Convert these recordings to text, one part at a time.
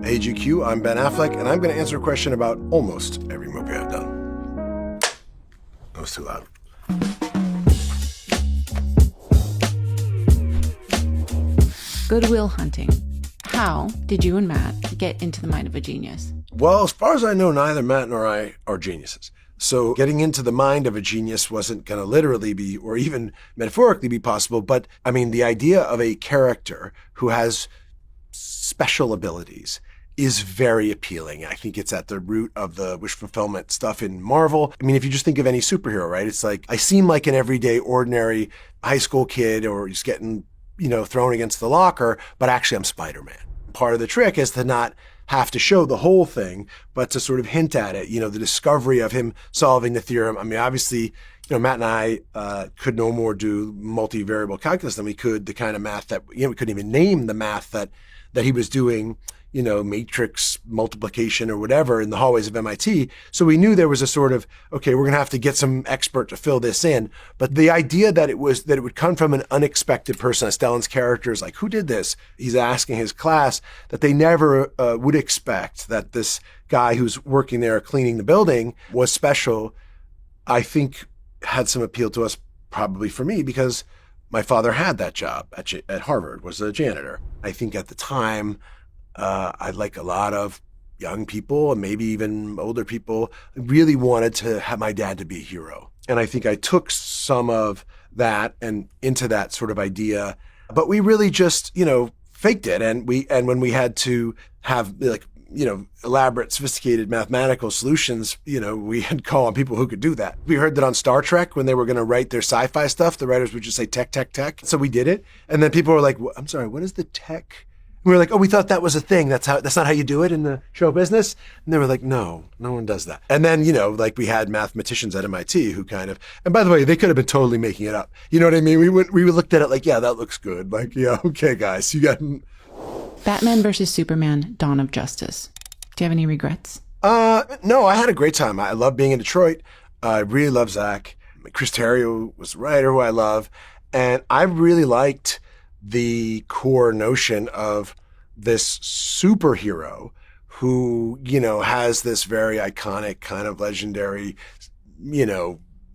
Hey GQ, I'm Ben Affleck, and I'm going to answer a question about almost every movie I've done. That was too loud. Good Will Hunting. How did you and Matt get into the mind of a genius? Well, as far as I know, neither Matt nor I are geniuses. So getting into the mind of a genius wasn't going to literally be, or even metaphorically be possible. But I mean, the idea of a character who has special abilities is very appealing. I think it's at the root of the wish fulfillment stuff in Marvel. I mean, if you just think of any superhero, right? It's like, I seem like an everyday, ordinary high school kid or just getting, thrown against the locker, but actually I'm Spider-Man. Part of the trick is to not have to show the whole thing, but to sort of hint at it, the discovery of him solving the theorem. I mean, obviously, Matt and I could no more do multivariable calculus than we could the kind of math that, we couldn't even name the math that he was doing, matrix multiplication or whatever in the hallways of MIT. So we knew there was a sort of, okay, we're going to have to get some expert to fill this in. But the idea that it would come from an unexpected person, Stellan's character is like, who did this? He's asking his class that they never would expect that this guy who's working there cleaning the building was special, I think had some appeal to us, probably for me, because my father had that job at Harvard, was a janitor. I think at the time, I'd like a lot of young people and maybe even older people really wanted to have my dad to be a hero. And I think I took some of that and into that sort of idea, but we really just, faked it. And when we had to have elaborate, sophisticated mathematical solutions, we had to call on people who could do that. We heard that on Star Trek, when they were going to write their sci-fi stuff, the writers would just say tech, tech, tech. So we did it. And then people were like, I'm sorry, what is the tech? We were like, oh, we thought that was a thing. That's not how you do it in the show business. And they were like, no one does that. And then, we had mathematicians at MIT who kind of, and by the way, they could have been totally making it up. You know what I mean? We looked at it like, yeah, that looks good. Like, yeah, okay, guys, you got. Batman versus Superman, Dawn of Justice. Do you have any regrets? No, I had a great time. I love being in Detroit. I really love Zach. Chris Terrio was the writer who I love. And I really liked the core notion of this superhero who, has this very iconic kind of legendary,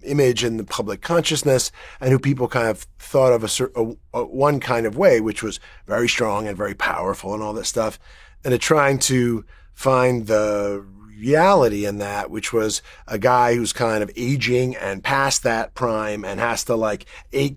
image in the public consciousness, and who people kind of thought of one kind of way, which was very strong and very powerful and all that stuff. And trying to find the reality in that, which was a guy who's kind of aging and past that prime and has to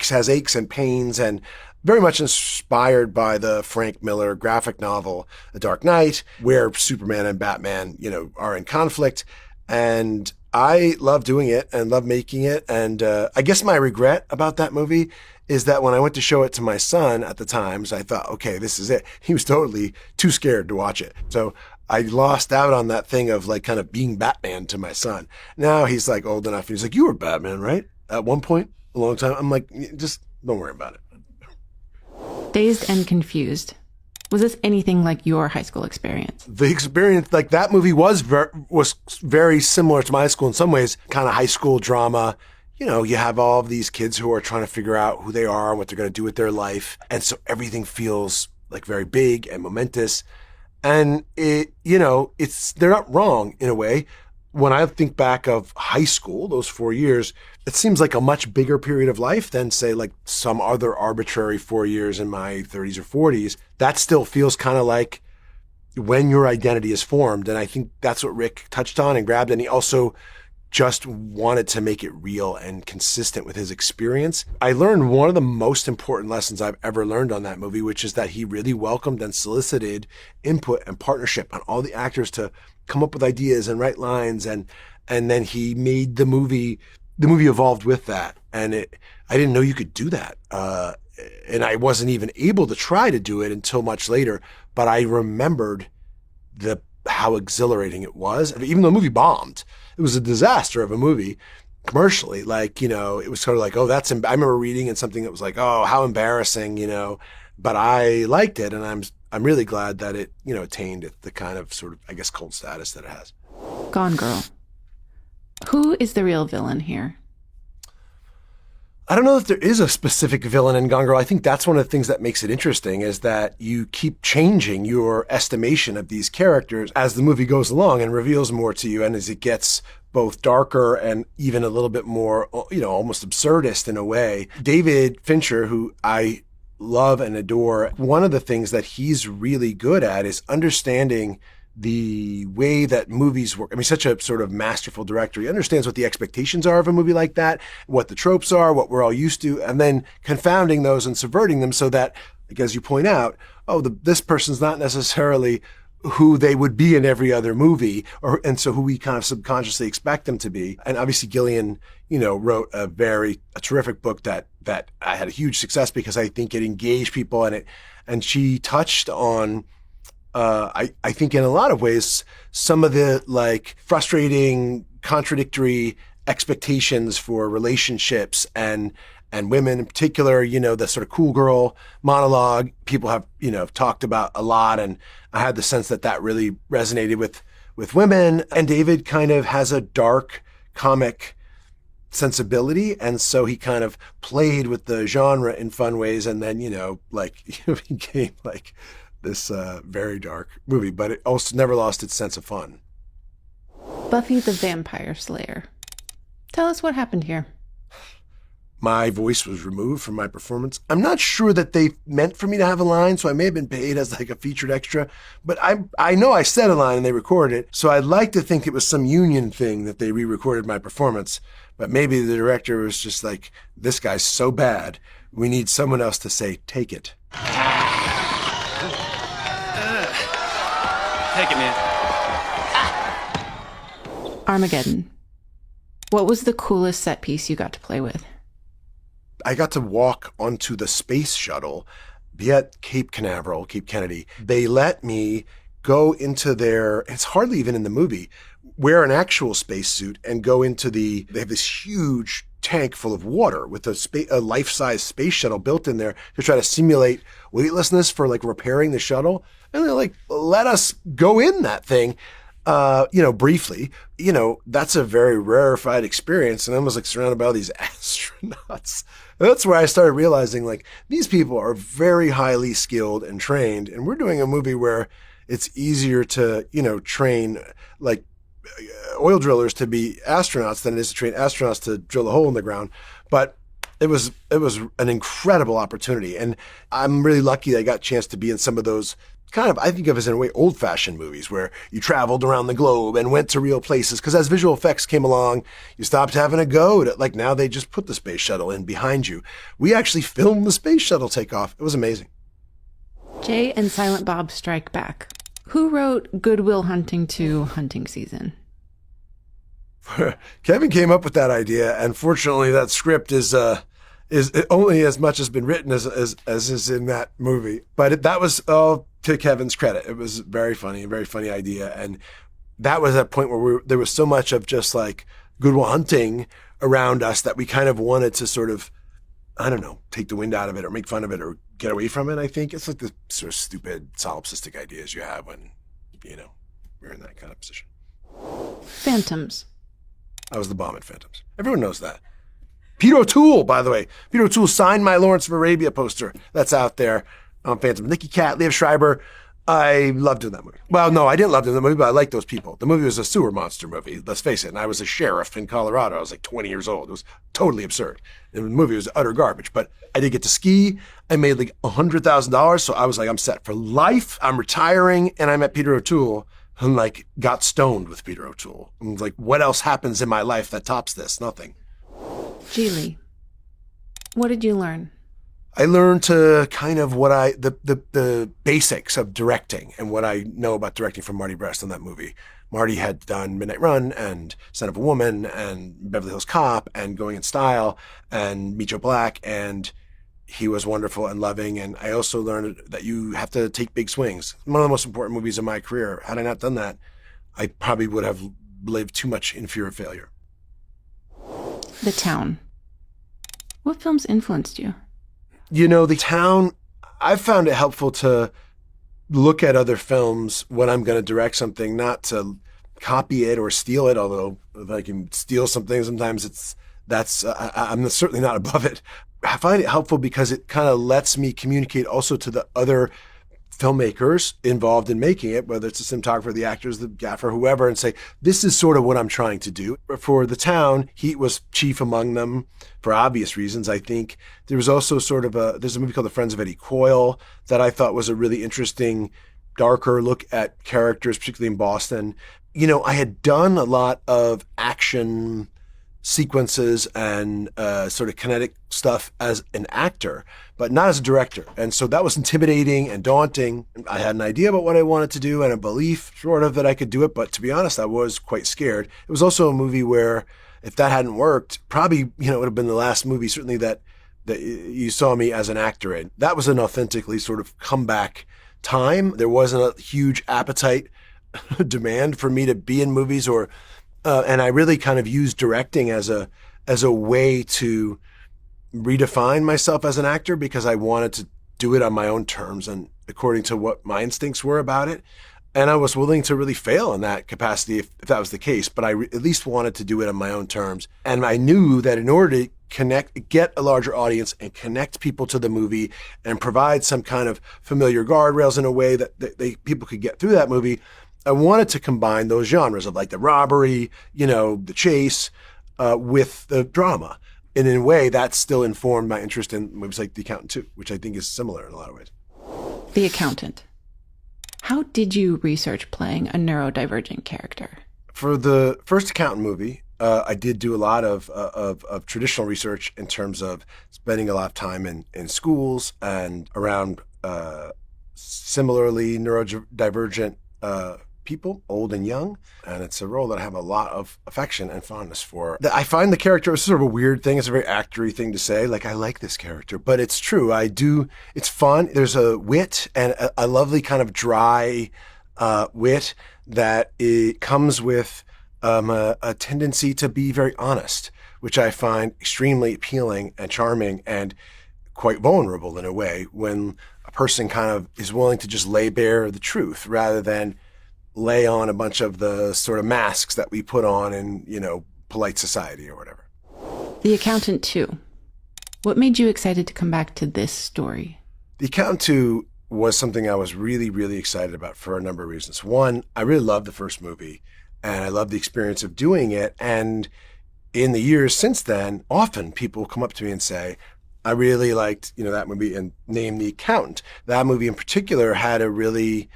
has aches and pains, and very much inspired by the Frank Miller graphic novel, The Dark Knight, where Superman and Batman, are in conflict. And I love doing it and love making it. And I guess my regret about that movie is that when I went to show it to my son at the time, so I thought, okay, this is it. He was totally too scared to watch it. So I lost out on that thing of kind of being Batman to my son. Now he's old enough. He's like, you were Batman, right? At one point, a long time. I'm like, just don't worry about it. Dazed and Confused. Was this anything like your high school experience? The experience, that movie was very similar to my high school in some ways, kind of high school drama. You have all of these kids who are trying to figure out who they are and what they're going to do with their life. And so everything feels very big and momentous. And they're not wrong in a way. When I think back of high school, those 4 years, it seems like a much bigger period of life than, say, some other arbitrary 4 years in my 30s or 40s. That still feels kind of like when your identity is formed. And I think that's what Rick touched on and grabbed. And he also just wanted to make it real and consistent with his experience. I learned one of the most important lessons I've ever learned on that movie, which is that he really welcomed and solicited input and partnership on all the actors to come up with ideas and write lines. And then he made the movie evolved with that. And I didn't know you could do that. And I wasn't even able to try to do it until much later, but I remembered how exhilarating it was. Even though the movie bombed, it was a disaster of a movie commercially. It was sort of oh, I remember reading in something that was oh, how embarrassing, but I liked it. And I'm really glad that it, attained the kind of sort of, I guess, cult status that it has. Gone Girl. Who is the real villain here? I don't know if there is a specific villain in Gone Girl. I think that's one of the things that makes it interesting is that you keep changing your estimation of these characters as the movie goes along and reveals more to you. And as it gets both darker and even a little bit more, almost absurdist in a way. David Fincher, who I love and adore, one of the things that he's really good at is understanding the way that movies work. I mean, such a sort of masterful director. He understands what the expectations are of a movie like that, what the tropes are, what we're all used to, and then confounding those and subverting them so that, like, as you point out, this person's not necessarily who they would be in every other movie, and so who we kind of subconsciously expect them to be. And obviously Gillian, wrote a terrific book that I had a huge success because I think it engaged people and she touched on I think in a lot of ways, some of the like frustrating, contradictory expectations for relationships and women in particular, the sort of cool girl monologue people have, talked about a lot. And I had the sense that really resonated with women. And David kind of has a dark comic sensibility. And so he kind of played with the genre in fun ways. And then, became like this very dark movie, but it also never lost its sense of fun. Buffy the Vampire Slayer. Tell us what happened here. My voice was removed from my performance. I'm not sure that they meant for me to have a line, so I may have been paid as like a featured extra, but I know I said a line and they recorded it, so I'd like to think it was some union thing that they re-recorded my performance, but maybe the director was just like, this guy's so bad, we need someone else to say, take it. Take it, man. Armageddon. What was the coolest set piece you got to play with? I got to walk onto the space shuttle, be at Cape Canaveral, Cape Kennedy. They let me go into it's hardly even in the movie, wear an actual spacesuit and go into they have this huge tank full of water with a life-size space shuttle built in there to try to simulate weightlessness for like repairing the shuttle. And they're like, let us go in that thing, briefly. That's a very rarefied experience. And I was like surrounded by all these astronauts. And that's where I started realizing like these people are very highly skilled and trained. And we're doing a movie where it's easier to, train like oil drillers to be astronauts than it is to train astronauts to drill a hole in the ground. But it was an incredible opportunity. And I'm really lucky that I got a chance to be in some of those kind of, I think of as in a way, old-fashioned movies where you traveled around the globe and went to real places. Because as visual effects came along, you stopped having to go to, like now they just put the space shuttle in behind you. We actually filmed the space shuttle takeoff. It was amazing. Jay and Silent Bob Strike Back. Who wrote Good Will Hunting 2 Hunting Season? Kevin came up with that idea, and fortunately that script is only as much has been written as is in that movie. But that was all to Kevin's credit. It was a very funny idea. And that was that point where there was so much of just like Good Will Hunting around us that we kind of wanted to sort of, I don't know, take the wind out of it or make fun of it or get away from it. I think it's like the sort of stupid solipsistic ideas you have when, you're in that kind of position. Phantoms. I was the bomb at Phantoms. Everyone knows that. Peter O'Toole, by the way. Peter O'Toole signed my Lawrence of Arabia poster that's out there on Phantom. Nicky Katt, Liev Schreiber. I loved doing that movie. Well, no, I didn't love doing the movie, but I liked those people. The movie was a sewer monster movie, let's face it. And I was a sheriff in Colorado. I was like 20 years old. It was totally absurd. And the movie was utter garbage. But I did get to ski. I made like $100,000. So I was like, I'm set for life. I'm retiring. And I met Peter O'Toole and like got stoned with Peter O'Toole. I was like, what else happens in my life that tops this? Nothing. Geely. What did you learn? I learned to kind of the basics of directing and what I know about directing from Marty Brest on that movie. Marty had done Midnight Run and Son of a Woman and Beverly Hills Cop and Going in Style and Meet Joe Black, and he was wonderful and loving. And I also learned that you have to take big swings. One of the most important movies of my career. Had I not done that, I probably would have lived too much in fear of failure. The Town. What films influenced you? The Town, I've found it helpful to look at other films when I'm going to direct something, not to copy it or steal it, although if I can steal something, sometimes it's I'm certainly not above it. I find it helpful because it kind of lets me communicate also to the other filmmakers involved in making it, whether it's the cinematographer, the actors, the gaffer, whoever, and say, this is sort of what I'm trying to do. For The Town, Heat was chief among them for obvious reasons. I think there was also there's a movie called The Friends of Eddie Coyle that I thought was a really interesting, darker look at characters, particularly in Boston. I had done a lot of action sequences and sort of kinetic stuff as an actor, but not as a director. And so that was intimidating and daunting. I had an idea about what I wanted to do and a belief sort of that I could do it. But to be honest, I was quite scared. It was also a movie where if that hadn't worked, probably, it would have been the last movie certainly that you saw me as an actor in. That was an authentically sort of comeback time. There wasn't a huge appetite demand for me to be in movies and I really kind of used directing as a way to redefine myself as an actor because I wanted to do it on my own terms and according to what my instincts were about it. And I was willing to really fail in that capacity if that was the case, but I at least wanted to do it on my own terms. And I knew that in order to get a larger audience and connect people to the movie and provide some kind of familiar guardrails in a way that people could get through that movie, I wanted to combine those genres of like the robbery, the chase, with the drama. And in a way, that still informed my interest in movies like The Accountant too, which I think is similar in a lot of ways. The Accountant. How did you research playing a neurodivergent character? For the first Accountant movie, I did do a lot of traditional research in terms of spending a lot of time in schools and around similarly neurodivergent people, old and young, and it's a role that I have a lot of affection and fondness for. I find the character is sort of a weird thing. It's a very actory thing to say, like I like this character, but it's true. I do. It's fun. There's a wit and a lovely kind of dry wit that it comes with a tendency to be very honest, which I find extremely appealing and charming and quite vulnerable in a way when a person kind of is willing to just lay bare the truth rather than lay on a bunch of the sort of masks that we put on in, polite society or whatever. The Accountant 2. What made you excited to come back to this story? The Accountant 2 was something I was really, really excited about for a number of reasons. One, I really loved the first movie and I loved the experience of doing it. And in the years since then, often people come up to me and say, I really liked, that movie and name The Accountant. That movie in particular had a really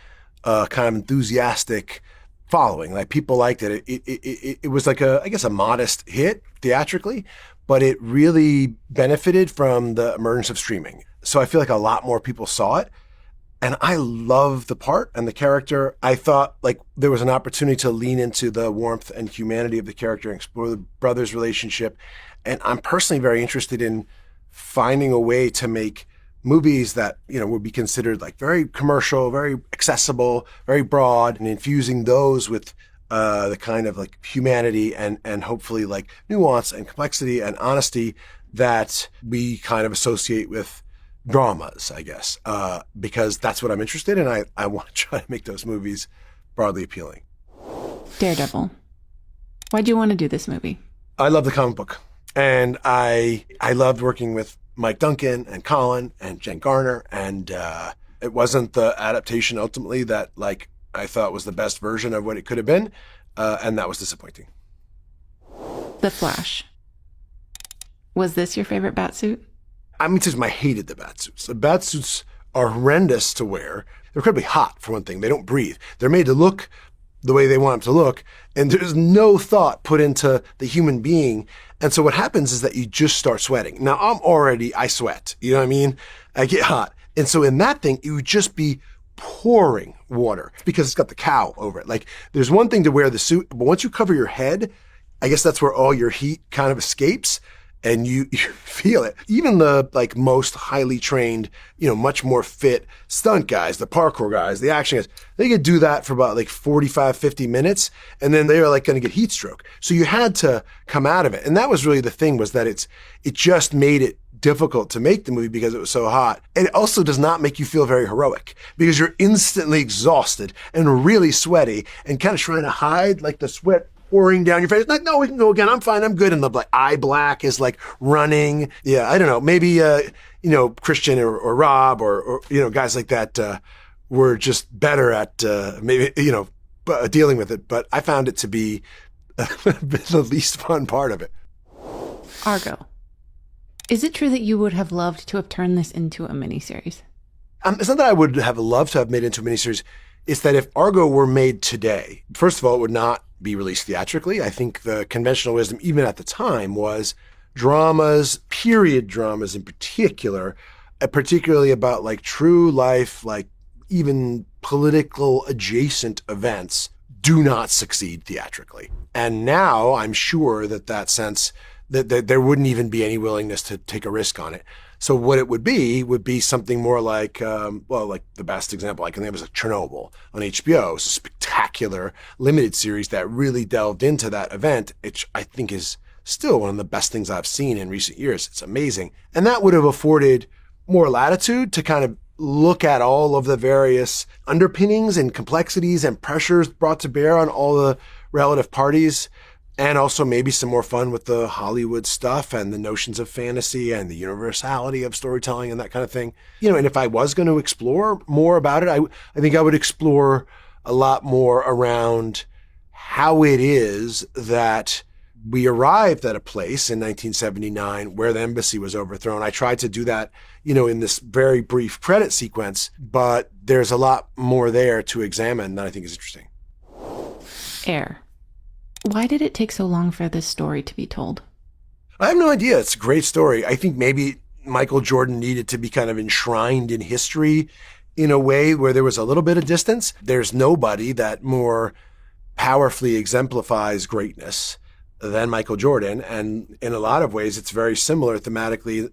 kind of enthusiastic following. Like people liked it. It was like a modest hit theatrically, but it really benefited from the emergence of streaming. So I feel like a lot more people saw it. And I love the part and the character. I thought like there was an opportunity to lean into the warmth and humanity of the character and explore the brothers' relationship. And I'm personally very interested in finding a way to make movies that, would be considered like very commercial, very accessible, very broad, and infusing those with the kind of like humanity and hopefully like nuance and complexity and honesty that we kind of associate with dramas, I guess, because that's what I'm interested in. I want to try to make those movies broadly appealing. Daredevil. Why'd you want to do this movie? I love the comic book. And I loved working with Mike Duncan and Colin and Jen Garner. And it wasn't the adaptation ultimately that like I thought was the best version of what it could have been. And that was disappointing. The Flash. Was this your favorite batsuit? I hated the batsuits. The batsuits are horrendous to wear. They're incredibly hot, for one thing. They don't breathe. They're made to look the way they want them to look. And there's no thought put into the human being. And so what happens is that you just start sweating. Now, I sweat. You know what I mean? I get hot. And so in that thing, it would just be pouring water because it's got the cowl over it. Like, there's one thing to wear the suit, but once you cover your head, I guess that's where all your heat kind of escapes. And you feel it. Even the like most highly trained, much more fit stunt guys, the parkour guys, the action guys, they could do that for about like 45, 50 minutes. And then they are like going to get heat stroke. So you had to come out of it. And that was really the thing, was that it just made it difficult to make the movie because it was so hot. And it also does not make you feel very heroic because you're instantly exhausted and really sweaty and kind of trying to hide like the sweat pouring down your face. Like, no, we can go again. I'm fine. I'm good. And the eye black is like running. Yeah, I don't know. Maybe, Christian or Rob or guys like that were just better at dealing with it. But I found it to be the least fun part of it. Argo. Is it true that you would have loved to have turned this into a miniseries? It's not that I would have loved to have made it into a miniseries. It's that if Argo were made today, first of all, it would not be released theatrically. I think the conventional wisdom, even at the time, was dramas, period dramas in particular, particularly about like true life, like even political adjacent events, do not succeed theatrically. And now I'm sure that sense that there wouldn't even be any willingness to take a risk on it. So what it would be something more like, like the best example I can think of is like Chernobyl on HBO. It's a spectacular limited series that really delved into that event, which I think is still one of the best things I've seen in recent years. It's amazing. And that would have afforded more latitude to kind of look at all of the various underpinnings and complexities and pressures brought to bear on all the relative parties. And also maybe some more fun with the Hollywood stuff and the notions of fantasy and the universality of storytelling and that kind of thing. And if I was going to explore more about it, I think I would explore a lot more around how it is that we arrived at a place in 1979 where the embassy was overthrown. I tried to do that, in this very brief credit sequence, but there's a lot more there to examine that I think is interesting. Air. Why did it take so long for this story to be told? I have no idea. It's a great story. I think maybe Michael Jordan needed to be kind of enshrined in history in a way where there was a little bit of distance. There's nobody that more powerfully exemplifies greatness than Michael Jordan. And in a lot of ways, it's very similar thematically.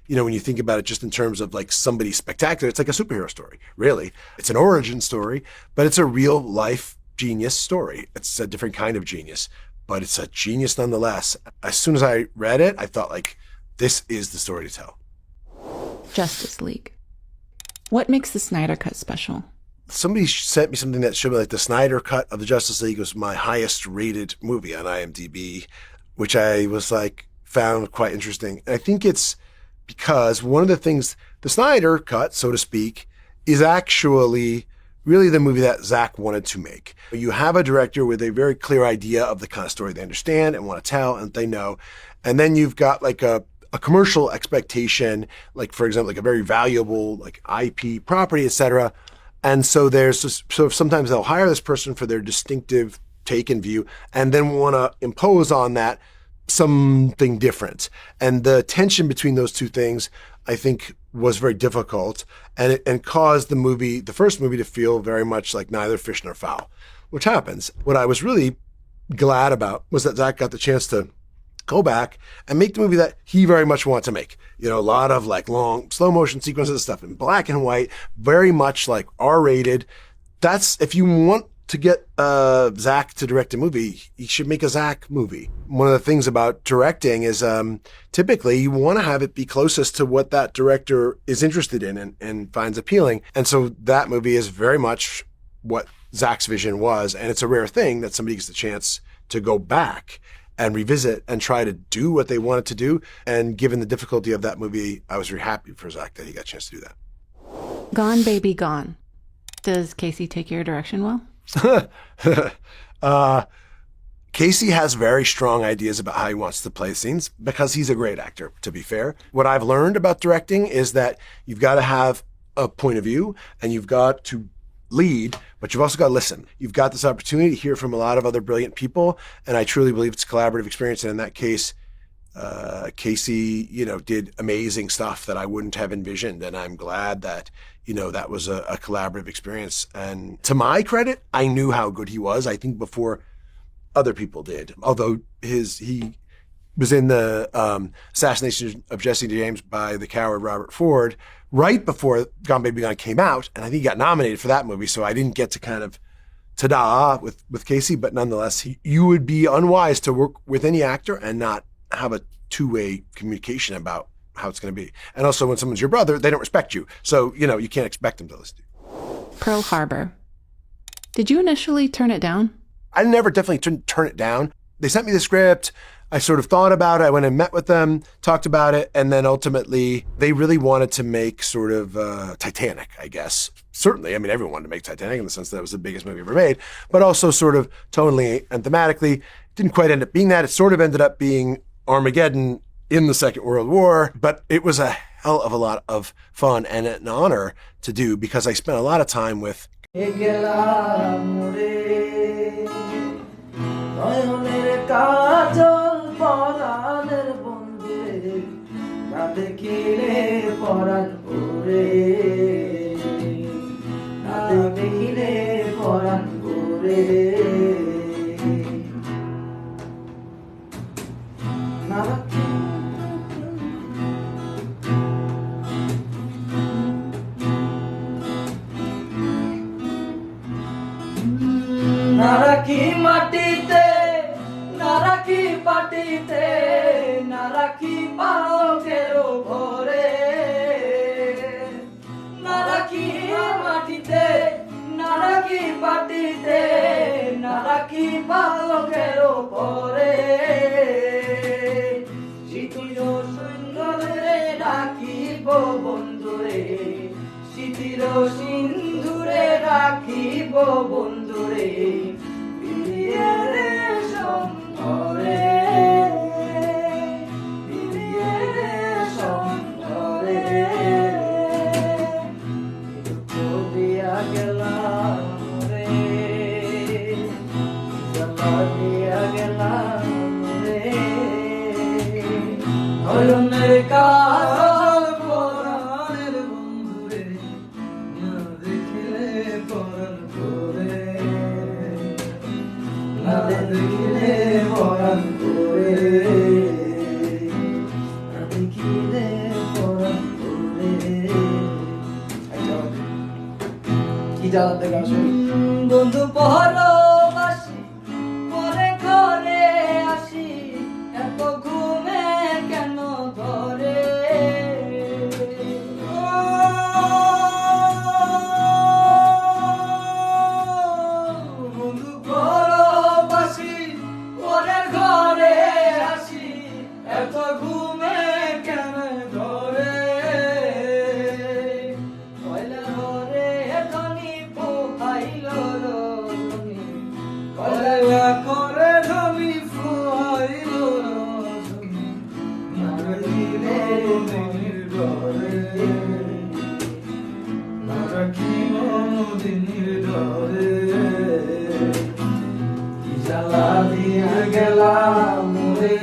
When you think about it just in terms of like somebody spectacular, it's like a superhero story, really. It's an origin story, but it's a real life genius story. It's a different kind of genius, but it's a genius nonetheless. As soon as I read it, I thought like, this is the story to tell. Justice League. What makes the Snyder Cut special? Somebody sent me something that showed me like the Snyder Cut of the Justice League was my highest rated movie on IMDb, which I was like, found quite interesting. And I think it's because one of the things, the Snyder Cut, so to speak, is actually really the movie that Zach wanted to make. You have a director with a very clear idea of the kind of story they understand and want to tell and they know. And then you've got like a commercial expectation, like for example, like a very valuable like IP property, etc. And so sometimes they'll hire this person for their distinctive take and view and then want to impose on that something different. And the tension between those two things, I think, was very difficult and caused the first movie to feel very much like neither fish nor fowl, which happens. What I was really glad about was that Zach got the chance to go back and make the movie that he very much wanted to make. A lot of like long slow motion sequences and stuff in black and white, very much like R-rated. That's, if you want to get Zach to direct a movie, he should make a Zach movie. One of the things about directing is typically you want to have it be closest to what that director is interested in and finds appealing. And so that movie is very much what Zach's vision was. And it's a rare thing that somebody gets the chance to go back and revisit and try to do what they wanted to do. And given the difficulty of that movie, I was very happy for Zach that he got a chance to do that. Gone Baby Gone. Does Casey take your direction well? Casey has very strong ideas about how he wants to play scenes because he's a great actor, to be fair. What I've learned about directing is that you've got to have a point of view and you've got to lead, but you've also got to listen. You've got this opportunity to hear from a lot of other brilliant people, and I truly believe it's a collaborative experience. And in that case, Casey, did amazing stuff that I wouldn't have envisioned. And I'm glad that, that was a collaborative experience. And to my credit, I knew how good he was, I think, before other people did. Although he was in the assassination of Jesse James by the coward Robert Ford right before Gone Baby Gone came out. And I think he got nominated for that movie. So I didn't get to kind of ta-da with Casey, but nonetheless, you would be unwise to work with any actor and not have a two-way communication about how it's going to be. And also when someone's your brother, they don't respect you. So, you can't expect them to listen to you. Pearl Harbor. Did you initially turn it down? I never definitely turn it down. They sent me the script. I sort of thought about it. I went and met with them, talked about it, and then ultimately they really wanted to make sort of Titanic, I guess. Certainly, I mean, everyone wanted to make Titanic in the sense that it was the biggest movie ever made, but also sort of tonally and thematically. Didn't quite end up being that. It sort of ended up being Armageddon in the Second World War, but it was a hell of a lot of fun and an honor to do because I spent a lot of time with নারাকি মাটিতে নারাকি পাটিতে নারাকি পালকের ঘরে নারাকি মাটিতে নারাকি পাটিতে নারাকি পালকের ঘরে শীতির সৈন্যরে রাখিব বন্ধুরে শীতির সিন্ধুরে রাখিব বন্ধুরে বিলিয়ে সম্ভরে বিলিয়ে সম্ভরে দিয়া গেলাম রে দিয়া গেলাম রে নয়নের কাজল পরাণের বন্ধুরে না দেখিলে পরাণ করে না দেখিলে পরাণ করে না দেখিলে পরাণ করে কি জ্বালাতে গান শুনি বন্ধু পরবাসী পরে ঘরে আসি এত ঘুমে কেন ধরে বন্ধু পরবাসী পরে ঘরে আসি এত ঘুমে কেন ধরে কয়লা ঘরে ধনী পোহাইল রজনী কয়লা করে ধনী পোহাইল রজনী নারাকিলে মনির ঘরে নারাকিল মনির ঘরে কি জ্বালা দিয়া গেলাম রে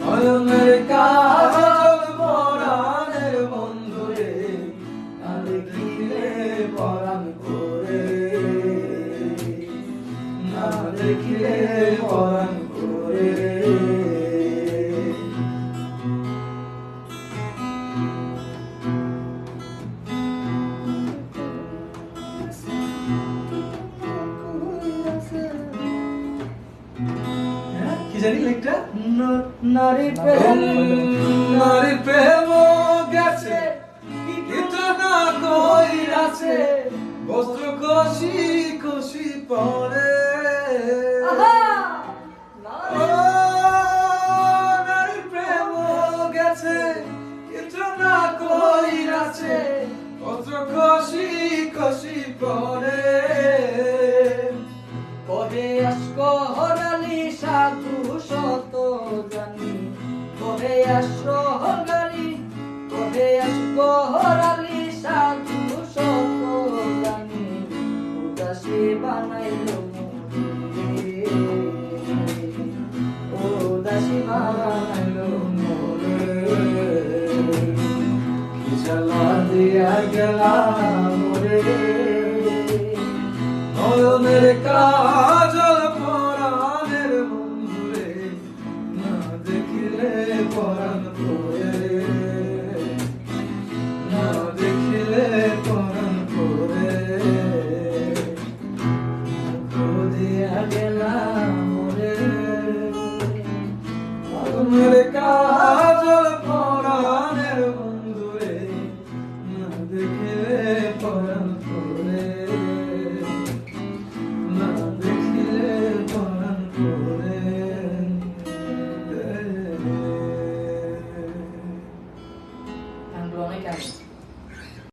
নয়নের কাজল পরাণের বন্ধুরে না দেখিলে পরাণ করে না দেখিলে পরাণ করে কি জানি লেখটা নারী প্রেম গেছে কিন্তু না কইরাছে বস্ত্র কষি কষি পরে নারী প্রেম গেছে কিন্তু না কইরাছে বস্ত্র কষি কষি পরে কহে আসকো হরালি সাধু শত জানি কহে আসকো হরালি কহে আসকো হরালি সাধু শত জানি উদাসী বানাইলো মোরে উদাসী বানাইলো মোরে কি জ্বালা দিয়া গেলাম রে